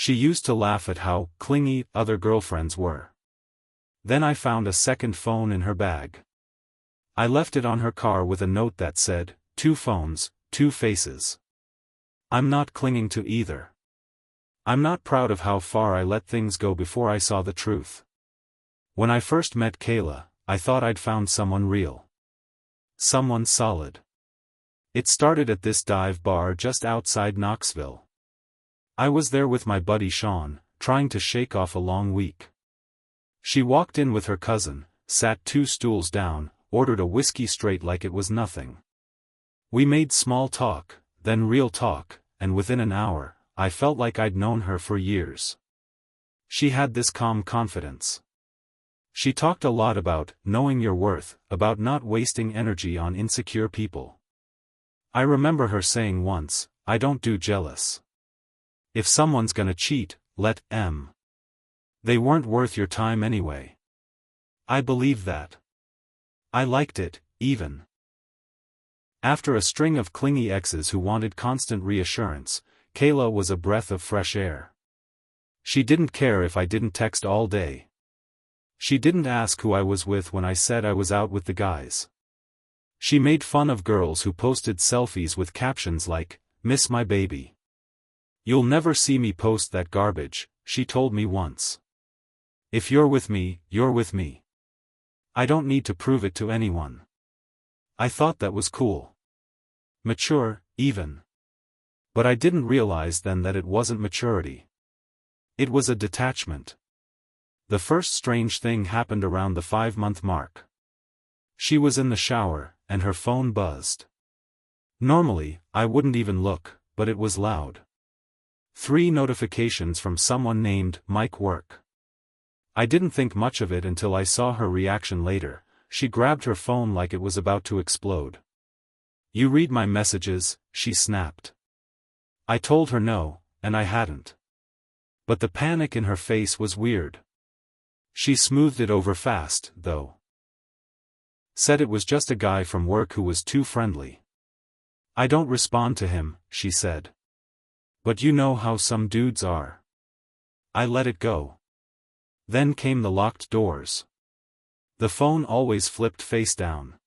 She used to laugh at how clingy other girlfriends were. Then I found a second phone in her bag. I left it on her car with a note that said, 2 phones, 2 faces. I'm not clinging to either. I'm not proud of how far I let things go before I saw the truth. When I first met Kayla, I thought I'd found someone real. Someone solid. It started at this dive bar just outside Knoxville. I was there with my buddy Sean, trying to shake off a long week. She walked in with her cousin, sat 2 stools down, ordered a whiskey straight like it was nothing. We made small talk, then real talk, and within an hour, I felt like I'd known her for years. She had this calm confidence. She talked a lot about knowing your worth, about not wasting energy on insecure people. I remember her saying once, I don't do jealous. If someone's gonna cheat, let 'em. They weren't worth your time anyway. I believe that. I liked it, even. After a string of clingy exes who wanted constant reassurance, Kayla was a breath of fresh air. She didn't care if I didn't text all day. She didn't ask who I was with when I said I was out with the guys. She made fun of girls who posted selfies with captions like, "Miss my baby." "You'll never see me post that garbage," she told me once. "If you're with me, you're with me. I don't need to prove it to anyone." I thought that was cool. Mature, even. But I didn't realize then that it wasn't maturity. It was a detachment. The first strange thing happened around the 5-month mark. She was in the shower, and her phone buzzed. Normally, I wouldn't even look, but it was loud. 3 notifications from someone named Mike Work. I didn't think much of it until I saw her reaction later. She grabbed her phone like it was about to explode. "You read my messages," she snapped. I told her no, and I hadn't. But the panic in her face was weird. She smoothed it over fast, though. Said it was just a guy from work who was too friendly. "I don't respond to him," she said. "But you know how some dudes are." I let it go. Then came the locked doors. The phone always flipped face down.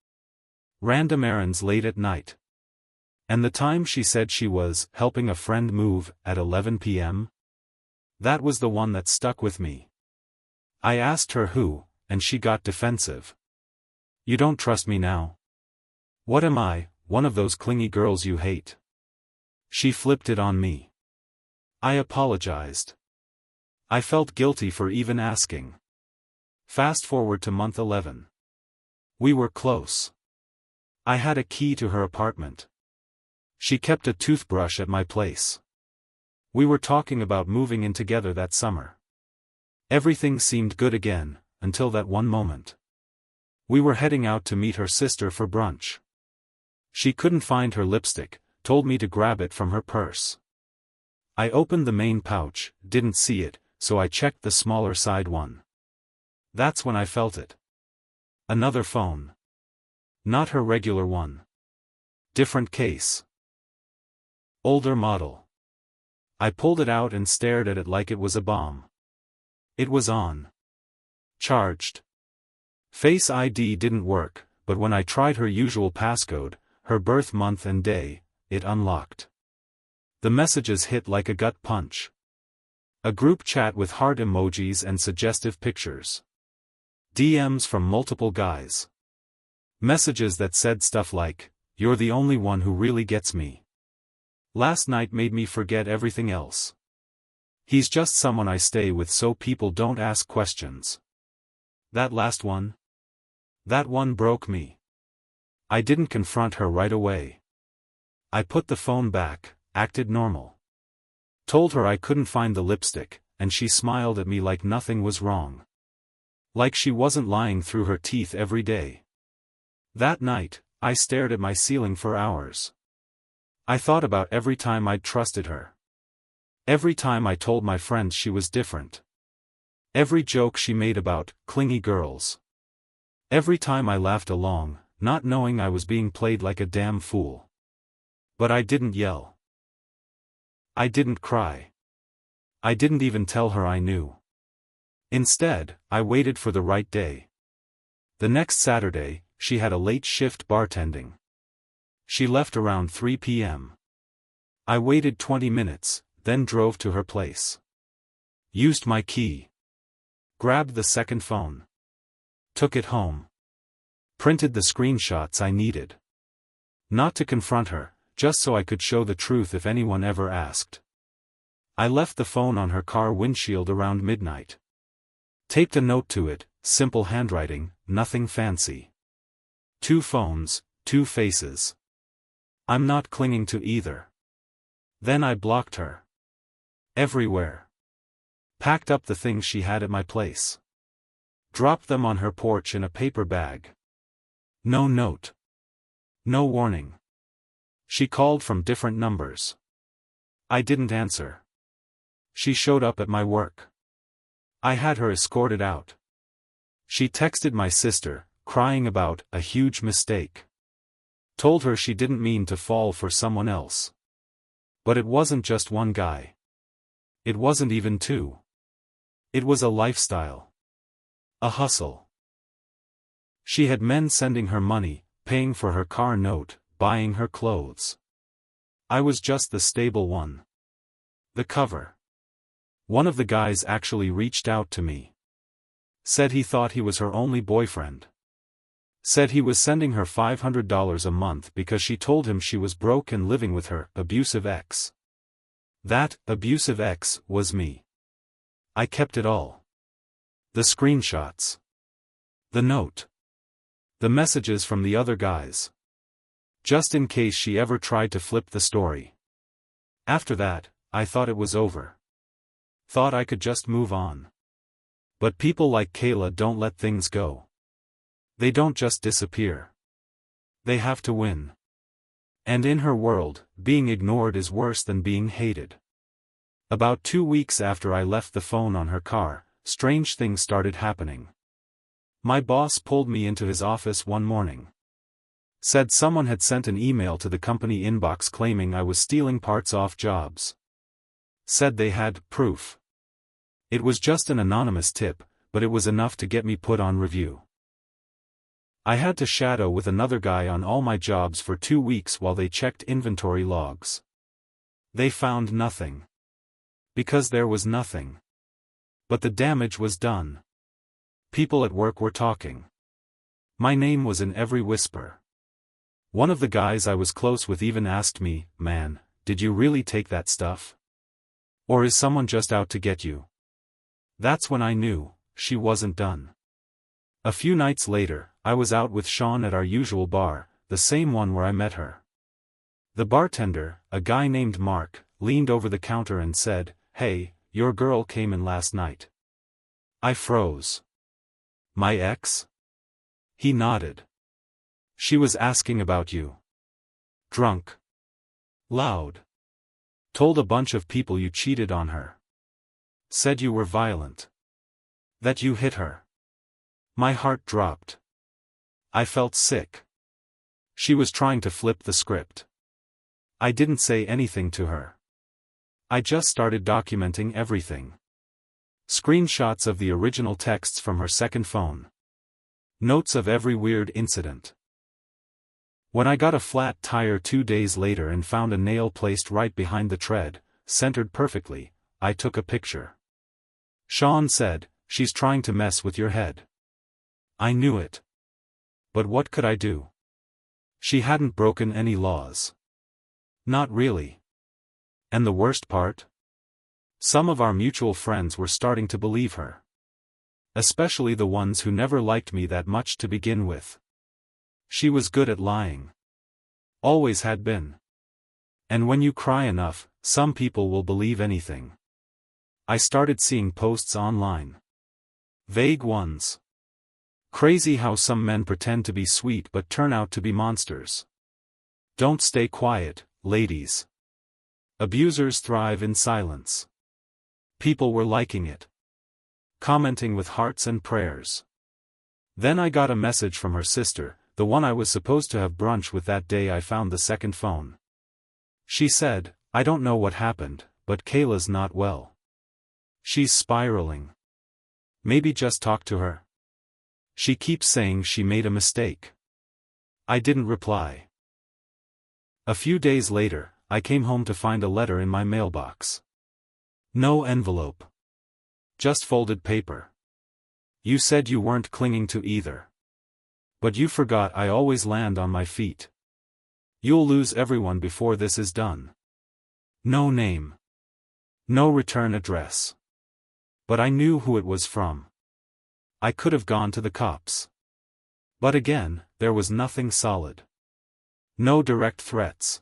Random errands late at night. And the time she said she was helping a friend move at 11 p.m.? That was the one that stuck with me. I asked her who, and she got defensive. "You don't trust me now?" "What am I, one of those clingy girls you hate?" She flipped it on me. I apologized. I felt guilty for even asking. Fast forward to month 11. We were close. I had a key to her apartment. She kept a toothbrush at my place. We were talking about moving in together that summer. Everything seemed good again, until that one moment. We were heading out to meet her sister for brunch. She couldn't find her lipstick, told me to grab it from her purse. I opened the main pouch, didn't see it, so I checked the smaller side one. That's when I felt it. Another phone. Not her regular one. Different case. Older model. I pulled it out and stared at it like it was a bomb. It was on. Charged. Face ID didn't work, but when I tried her usual passcode, her birth month and day, it unlocked. The messages hit like a gut punch. A group chat with heart emojis and suggestive pictures. DMs from multiple guys. Messages that said stuff like, "You're the only one who really gets me. Last night made me forget everything else. He's just someone I stay with so people don't ask questions." That last one? That one broke me. I didn't confront her right away. I put the phone back, acted normal. Told her I couldn't find the lipstick, and she smiled at me like nothing was wrong. Like she wasn't lying through her teeth every day. That night, I stared at my ceiling for hours. I thought about every time I'd trusted her. Every time I told my friends she was different. Every joke she made about clingy girls. Every time I laughed along, not knowing I was being played like a damn fool. But I didn't yell. I didn't cry. I didn't even tell her I knew. Instead, I waited for the right day. The next Saturday, she had a late shift bartending. She left around 3 p.m. I waited 20 minutes, then drove to her place. Used my key. Grabbed the second phone. Took it home. Printed the screenshots I needed. Not to confront her, just so I could show the truth if anyone ever asked. I left the phone on her car windshield around midnight. Taped a note to it, simple handwriting, nothing fancy. 2 phones, 2 faces. I'm not clinging to either. Then I blocked her. Everywhere. Packed up the things she had at my place. Dropped them on her porch in a paper bag. No note. No warning. She called from different numbers. I didn't answer. She showed up at my work. I had her escorted out. She texted my sister, crying about a huge mistake. Told her she didn't mean to fall for someone else. But it wasn't just one guy. It wasn't even 2. It was a lifestyle. A hustle. She had men sending her money, paying for her car note, buying her clothes. I was just the stable one. The cover. One of the guys actually reached out to me. Said he thought he was her only boyfriend. Said he was sending her $500 a month because she told him she was broke and living with her abusive ex. That abusive ex was me. I kept it all. The screenshots. The note. The messages from the other guys. Just in case she ever tried to flip the story. After that, I thought it was over. Thought I could just move on. But people like Kayla don't let things go. They don't just disappear. They have to win. And in her world, being ignored is worse than being hated. About 2 weeks after I left the phone on her car, strange things started happening. My boss pulled me into his office one morning. Said someone had sent an email to the company inbox claiming I was stealing parts off jobs. Said they had proof. It was just an anonymous tip, but it was enough to get me put on review. I had to shadow with another guy on all my jobs for 2 weeks while they checked inventory logs. They found nothing. Because there was nothing. But the damage was done. People at work were talking. My name was in every whisper. One of the guys I was close with even asked me, "Man, did you really take that stuff? Or is someone just out to get you?" That's when I knew, she wasn't done. A few nights later, I was out with Sean at our usual bar, the same one where I met her. The bartender, a guy named Mark, leaned over the counter and said, "Hey, your girl came in last night." I froze. My ex? He nodded. She was asking about you. Drunk. Loud. Told a bunch of people you cheated on her. Said you were violent. That you hit her. My heart dropped. I felt sick. She was trying to flip the script. I didn't say anything to her. I just started documenting everything. Screenshots of the original texts from her second phone. Notes of every weird incident. When I got a flat tire 2 days later and found a nail placed right behind the tread, centered perfectly, I took a picture. Sean said, "She's trying to mess with your head." I knew it. But what could I do? She hadn't broken any laws. Not really. And the worst part? Some of our mutual friends were starting to believe her. Especially the ones who never liked me that much to begin with. She was good at lying. Always had been. And when you cry enough, some people will believe anything. I started seeing posts online. Vague ones. Crazy how some men pretend to be sweet but turn out to be monsters. Don't stay quiet, ladies. Abusers thrive in silence. People were liking it. Commenting with hearts and prayers. Then I got a message from her sister, the one I was supposed to have brunch with that day I found the second phone. She said, "I don't know what happened, but Kayla's not well. She's spiraling. Maybe just talk to her. She keeps saying she made a mistake. I didn't reply. A few days later, I came home to find a letter in my mailbox. No envelope. Just folded paper. You said you weren't clinging to either. But you forgot I always land on my feet. You'll lose everyone before this is done. No name. No return address. But I knew who it was from. I could have gone to the cops. But again, there was nothing solid. No direct threats.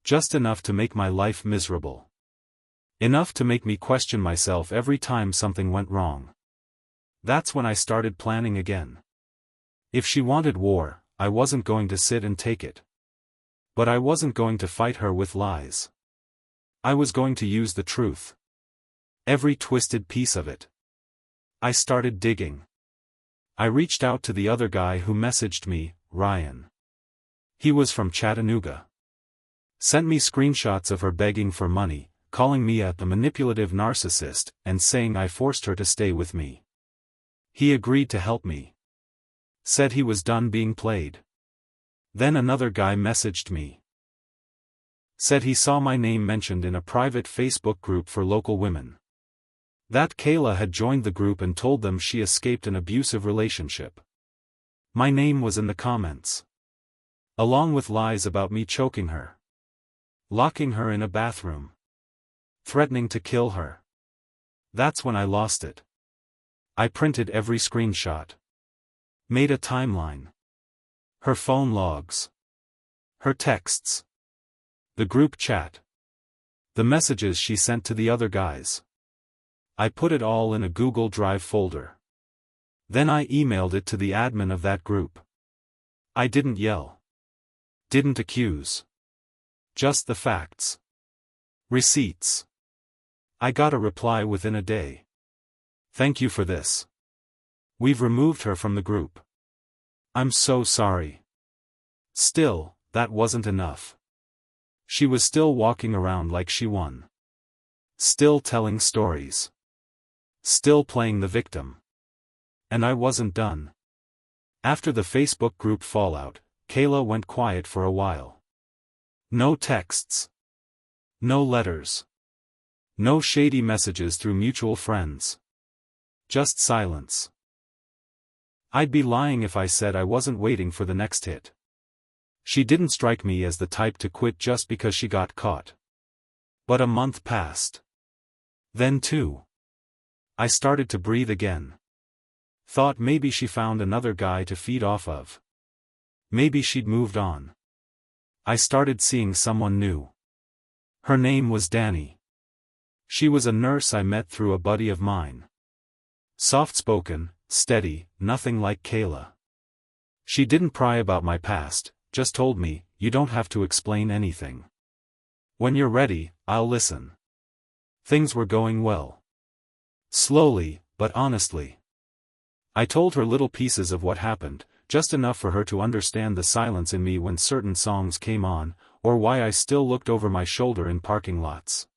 Just enough to make my life miserable. Enough to make me question myself every time something went wrong. That's when I started planning again. If she wanted war, I wasn't going to sit and take it. But I wasn't going to fight her with lies. I was going to use the truth. Every twisted piece of it. I started digging. I reached out to the other guy who messaged me, Ryan. He was from Chattanooga. Sent me screenshots of her begging for money, calling me a manipulative narcissist, and saying I forced her to stay with me. He agreed to help me. Said he was done being played. Then another guy messaged me. Said he saw my name mentioned in a private Facebook group for local women. That Kayla had joined the group and told them she escaped an abusive relationship. My name was in the comments. Along with lies about me choking her. Locking her in a bathroom. Threatening to kill her. That's when I lost it. I printed every screenshot. Made a timeline. Her phone logs. Her texts. The group chat. The messages she sent to the other guys. I put it all in a Google Drive folder. Then I emailed it to the admin of that group. I didn't yell. Didn't accuse. Just the facts. Receipts. I got a reply within a day. Thank you for this. We've removed her from the group. I'm so sorry. Still, that wasn't enough. She was still walking around like she won. Still telling stories. Still playing the victim. And I wasn't done. After the Facebook group fallout, Kayla went quiet for a while. No texts. No letters. No shady messages through mutual friends. Just silence. I'd be lying if I said I wasn't waiting for the next hit. She didn't strike me as the type to quit just because she got caught. But a month passed. Then two. I started to breathe again. Thought maybe she found another guy to feed off of. Maybe she'd moved on. I started seeing someone new. Her name was Dani. She was a nurse I met through a buddy of mine. Soft-spoken, steady, nothing like Kayla. She didn't pry about my past, just told me, you don't have to explain anything. When you're ready, I'll listen. Things were going well. Slowly, but honestly. I told her little pieces of what happened, just enough for her to understand the silence in me when certain songs came on, or why I still looked over my shoulder in parking lots.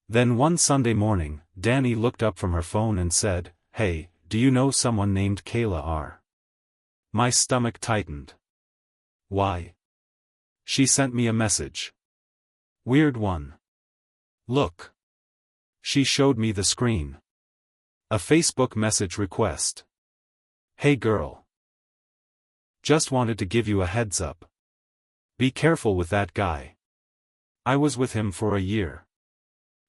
Then one Sunday morning, Dani looked up from her phone and said, "Hey, do you know someone named Kayla R?" My stomach tightened. Why? She sent me a message. Weird one. Look. She showed me the screen. A Facebook message request. Hey girl. Just wanted to give you a heads up. Be careful with that guy. I was with him for a year.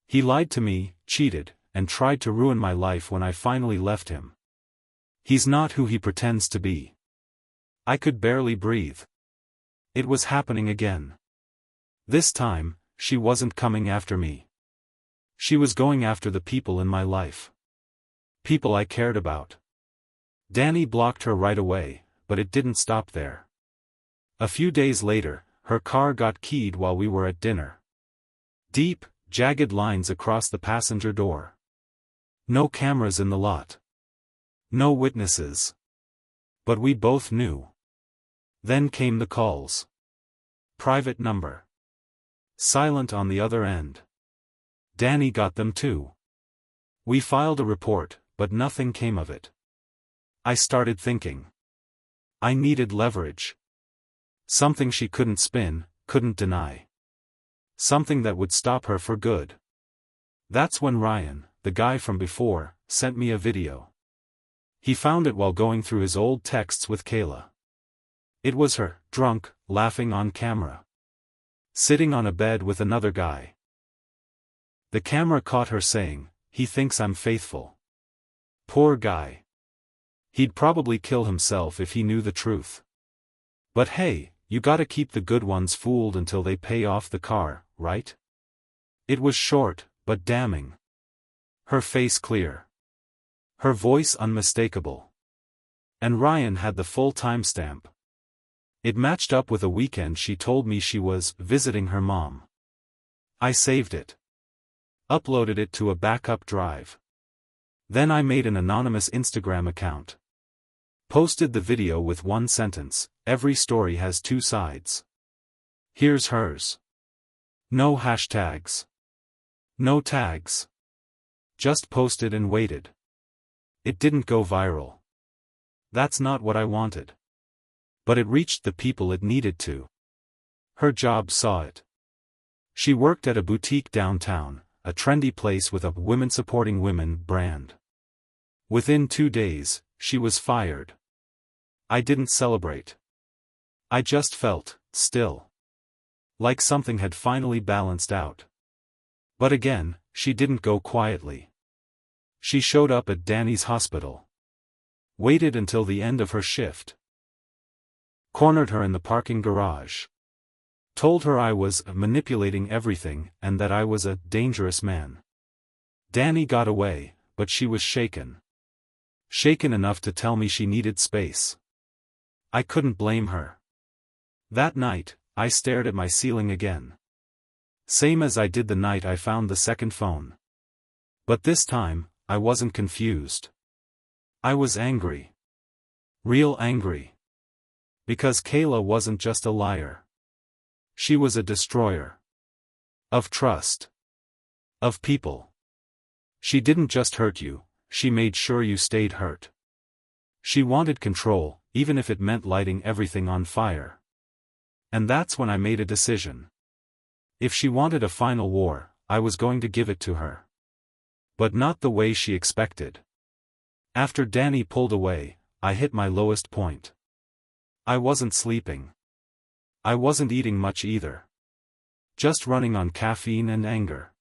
He lied to me, cheated, and tried to ruin my life when I finally left him. He's not who he pretends to be. I could barely breathe. It was happening again. This time, she wasn't coming after me. She was going after the people in my life. People I cared about. Dani blocked her right away, but it didn't stop there. A few days later, her car got keyed while we were at dinner. Deep, jagged lines across the passenger door. No cameras in the lot. No witnesses. But we both knew. Then came the calls. Private number. Silent on the other end. Dani got them too. We filed a report, but nothing came of it. I started thinking. I needed leverage. Something she couldn't spin, couldn't deny. Something that would stop her for good. That's when Ryan, the guy from before, sent me a video. He found it while going through his old texts with Kayla. It was her, drunk, laughing on camera. Sitting on a bed with another guy. The camera caught her saying, "He thinks I'm faithful." Poor guy. He'd probably kill himself if he knew the truth. But hey, you gotta keep the good ones fooled until they pay off the car, right? It was short, but damning. Her face clear. Her voice unmistakable. And Ryan had the full timestamp. It matched up with a weekend she told me she was visiting her mom. I saved it. Uploaded it to a backup drive. Then I made an anonymous Instagram account. Posted the video with one sentence, "Every story has two sides. Here's hers." No hashtags. No tags. Just posted and waited. It didn't go viral. That's not what I wanted. But it reached the people it needed to. Her job saw it. She worked at a boutique downtown, a trendy place with a women supporting women brand. Within 2 days, she was fired. I didn't celebrate. I just felt, still. Like something had finally balanced out. But again, she didn't go quietly. She showed up at Danny's hospital. Waited until the end of her shift. Cornered her in the parking garage. Told her I was manipulating everything and that I was a dangerous man. Danny got away, but she was shaken. Shaken enough to tell me she needed space. I couldn't blame her. That night, I stared at my ceiling again. Same as I did the night I found the second phone. But this time, I wasn't confused. I was angry. Real angry. Because Kayla wasn't just a liar. She was a destroyer. Of trust. Of people. She didn't just hurt you, she made sure you stayed hurt. She wanted control, even if it meant lighting everything on fire. And that's when I made a decision. If she wanted a final war, I was going to give it to her. But not the way she expected. After Danny pulled away, I hit my lowest point. I wasn't sleeping. I wasn't eating much either. Just running on caffeine and anger.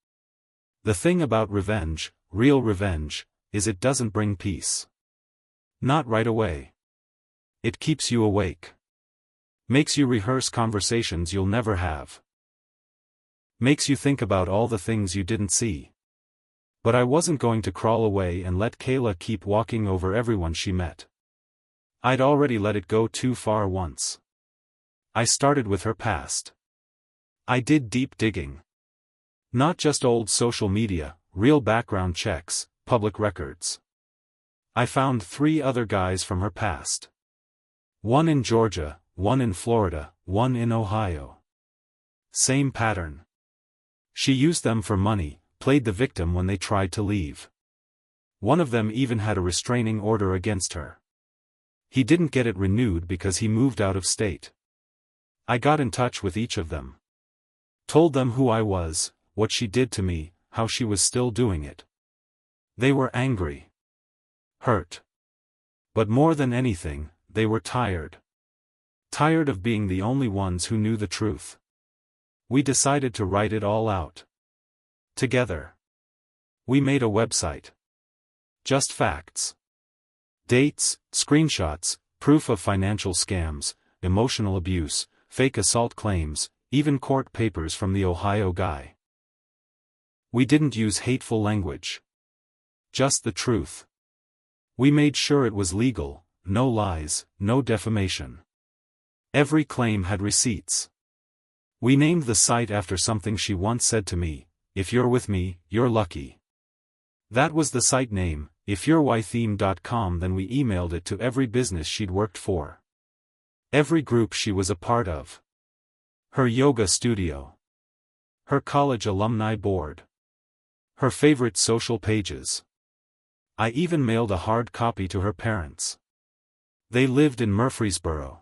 The thing about revenge, real revenge, is it doesn't bring peace. Not right away. It keeps you awake. Makes you rehearse conversations you'll never have. Makes you think about all the things you didn't see. But I wasn't going to crawl away and let Kayla keep walking over everyone she met. I'd already let it go too far once. I started with her past. I did deep digging. Not just old social media, real background checks, public records. I found 3 other guys from her past. One in Georgia, one in Florida, one in Ohio. Same pattern. She used them for money, played the victim when they tried to leave. One of them even had a restraining order against her. He didn't get it renewed because he moved out of state. I got in touch with each of them. Told them who I was, what she did to me, how she was still doing it. They were angry. Hurt. But more than anything, they were tired. Tired of being the only ones who knew the truth. We decided to write it all out. Together. We made a website. Just facts. Dates, screenshots, proof of financial scams, emotional abuse, fake assault claims, even court papers from the Ohio guy. We didn't use hateful language. Just the truth. We made sure it was legal, no lies, no defamation. Every claim had receipts. We named the site after something she once said to me, "If you're with me, you're lucky." That was the site name, ifyourytheme.com. Then we emailed it to every business she'd worked for. Every group she was a part of. Her yoga studio. Her college alumni board. Her favorite social pages. I even mailed a hard copy to her parents. They lived in Murfreesboro.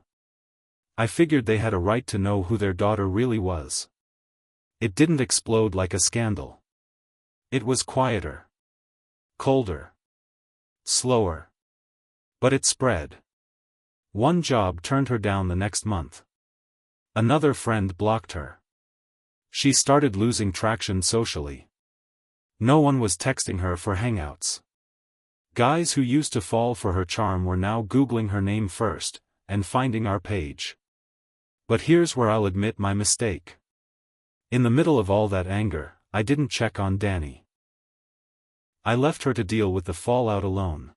I figured they had a right to know who their daughter really was. It didn't explode like a scandal. It was quieter. Colder. Slower. But it spread. One job turned her down the next month. Another friend blocked her. She started losing traction socially. No one was texting her for hangouts. Guys who used to fall for her charm were now Googling her name first, and finding our page. But here's where I'll admit my mistake. In the middle of all that anger, I didn't check on Danny. I left her to deal with the fallout alone.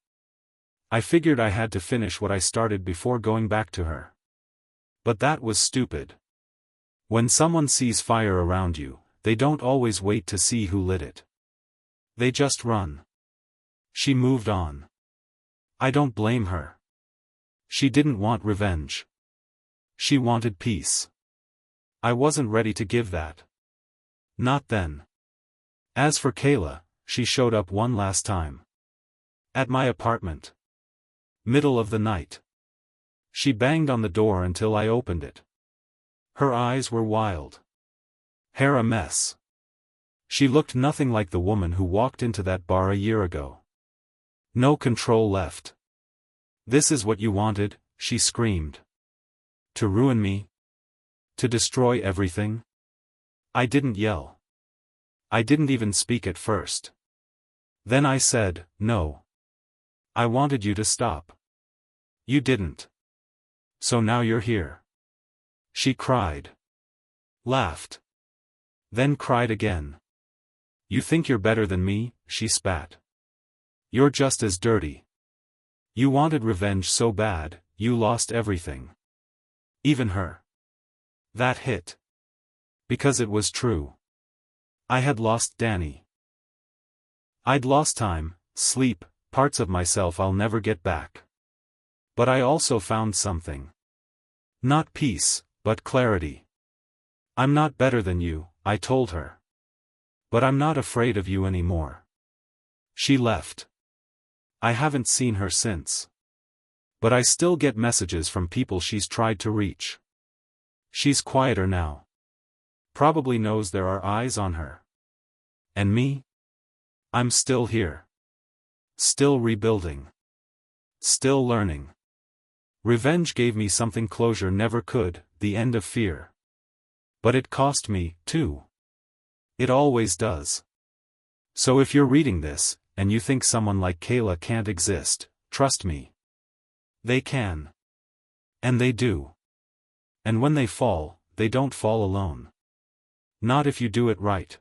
I figured I had to finish what I started before going back to her. But that was stupid. When someone sees fire around you, they don't always wait to see who lit it. They just run. She moved on. I don't blame her. She didn't want revenge. She wanted peace. I wasn't ready to give that. Not then. As for Kayla, she showed up one last time. At my apartment. Middle of the night. She banged on the door until I opened it. Her eyes were wild. Hair a mess. She looked nothing like the woman who walked into that bar a year ago. No control left. "This is what you wanted," she screamed. "To ruin me? To destroy everything?" I didn't yell. I didn't even speak at first. Then I said, "No. I wanted you to stop. You didn't. So now you're here." She cried. Laughed. Then cried again. "You think you're better than me?" she spat. "You're just as dirty. You wanted revenge so bad, you lost everything. Even her." That hit. Because it was true. I had lost Danny. I'd lost time, sleep, parts of myself I'll never get back. But I also found something. Not peace, but clarity. "I'm not better than you," I told her. "But I'm not afraid of you anymore." She left. I haven't seen her since. But I still get messages from people she's tried to reach. She's quieter now. Probably knows there are eyes on her. And me? I'm still here. Still rebuilding. Still learning. Revenge gave me something closure never could, the end of fear. But it cost me, too. It always does. So if you're reading this, and you think someone like Kayla can't exist, trust me. They can. And they do. And when they fall, they don't fall alone. Not if you do it right.